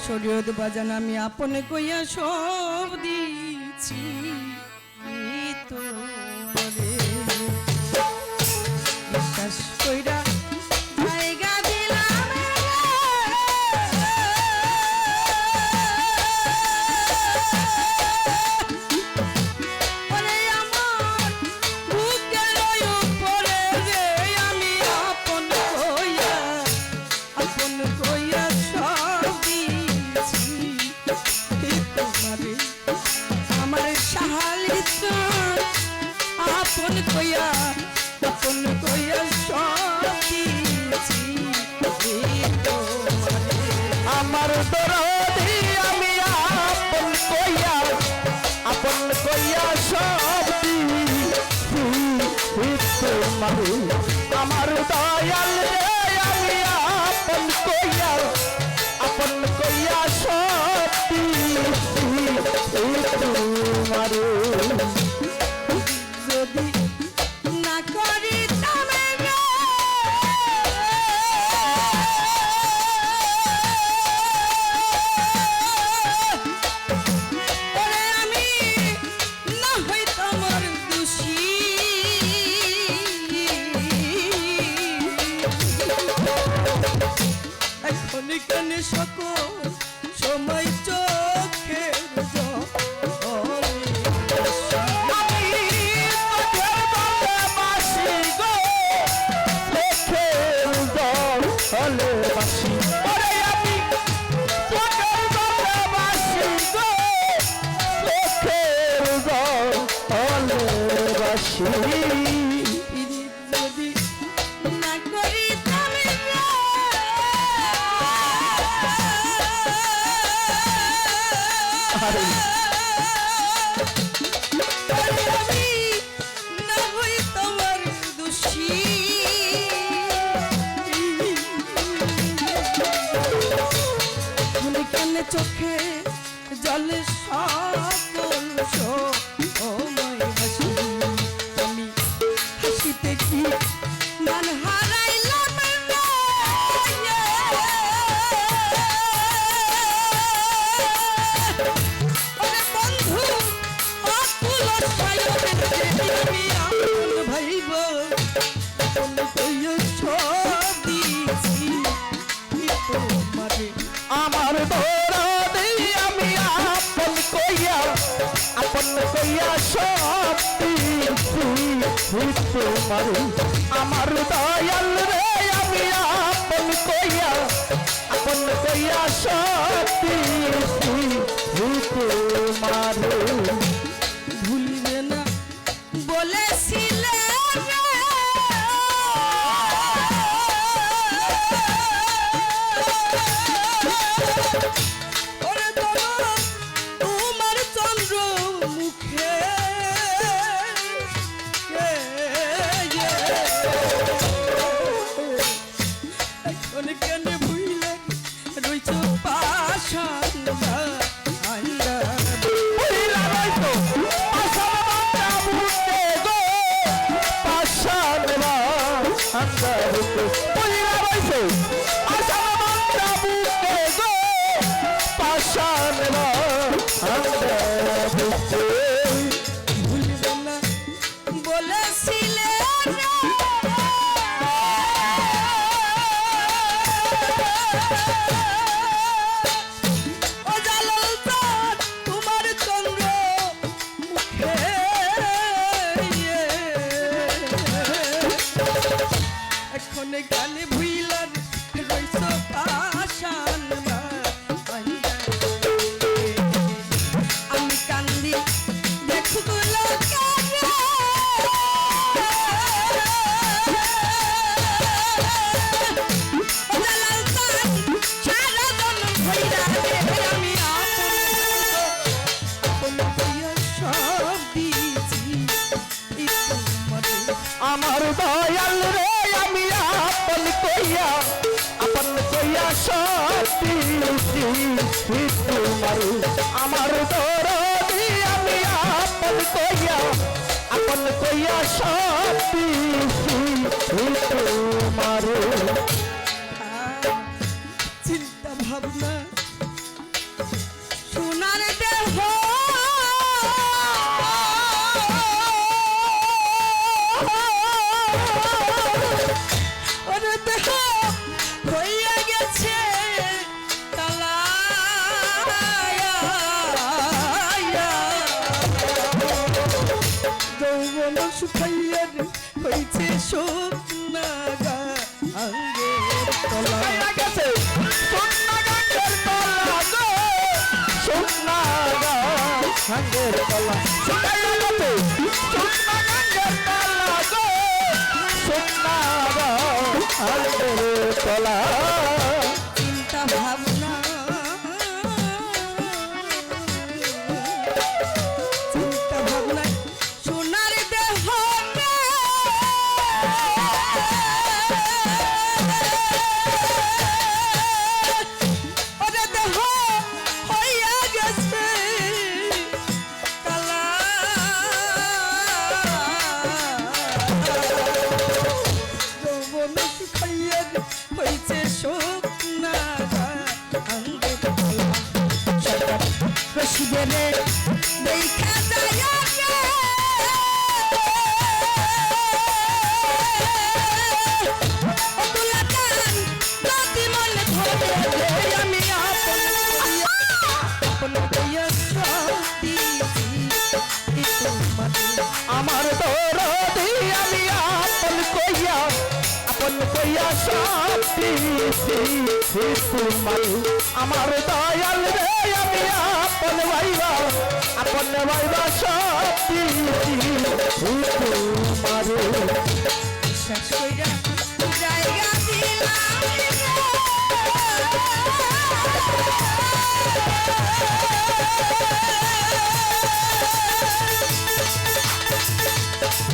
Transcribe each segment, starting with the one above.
শরীয়ত বাজান আমি আপন কইয়া সব দিছি তোরে বিশ্বাস কইরা জায়গা দিলাম ওরে আমার বুকের উপরে রে আমি আপন কইয়া সব আমার সাহালিত আপন কইয়া সব দিয়েছি আমার দরদি আমি আপন কইয়া সব দিয়েছি তোমারে আমার দয়াল রে আমি আপন কইয়া সব দিয়েছি তোমারে যদি না করি তবে আমি না হই তোমার দোষী এখন কেন সকল সময় চোখের ভালোবাসি ওরে আমি তোদের ভালোবাসি গো চোখের জল ভালোবাসি যদি না করি তবে আমি না হই তোমার দোষী চোখে জলে সকল সময় হাসি আমি হাসিতে কি মান হারাইলাম বন্ধু অকুল আমি আপন ভাইব সব দিয়েছি তোমারে আমার দরদি আমি আপন কইয়া সব দিয়েছি তোমারে আমার দয়াল রে আমি আপন কইয়া সব দিয়েছি তোমারে ভুলবে না বলেছিলে তোমার চন্দ্র মুখে এখন কেন ভুলে রইছ পাশান ভুলবে না বলেছিলে ও জালাল তোমার চন্দ্র মুখে কানে ভুইলার রইছ পাশান বান্দা আমি কান্দি দেখো লোকারে ও জালাল পান সারা জনম ভইরা রে আমি আপন কইয়া সব দিছি তোমারে আমার দয়াল রে আমি আপন কইয়া সত্যি তোমার আমার দরদি আমি আপন কইয়া সত্যি তোমার চিন্তা ভাবনা সোনার দেহ ওরে দেহ হইয়া গেছে কালায়া যৌবন শুকাইয়া হয়েছে সোনা গা আঙ্গের তলা গেছে সঙ্গের কলা কলা চিন্তা ভাবনা চিন্তা ভাবনা সোনার দেহ ওরে দেহ হইয়া গেছে কালা যৌবন শুকাইয়া হইছে সোনা আঙ্গে সরকার রশিদেরে দেখা যায় আমার দরদি আমি আপন কইয়া সত্যি তোমার আমার দয়াল রে আমি আপন ভাইবা সত্যি তোমার বিশ্বাস কইরা জায়গা দিলাম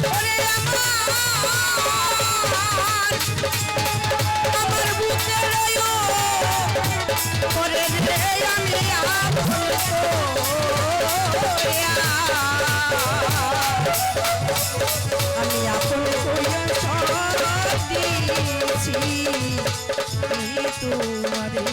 ওরে আমার বুকে রইও ওরে রে আমি আপন আমি আপন কইয়া সব দিয়েছি তোমারে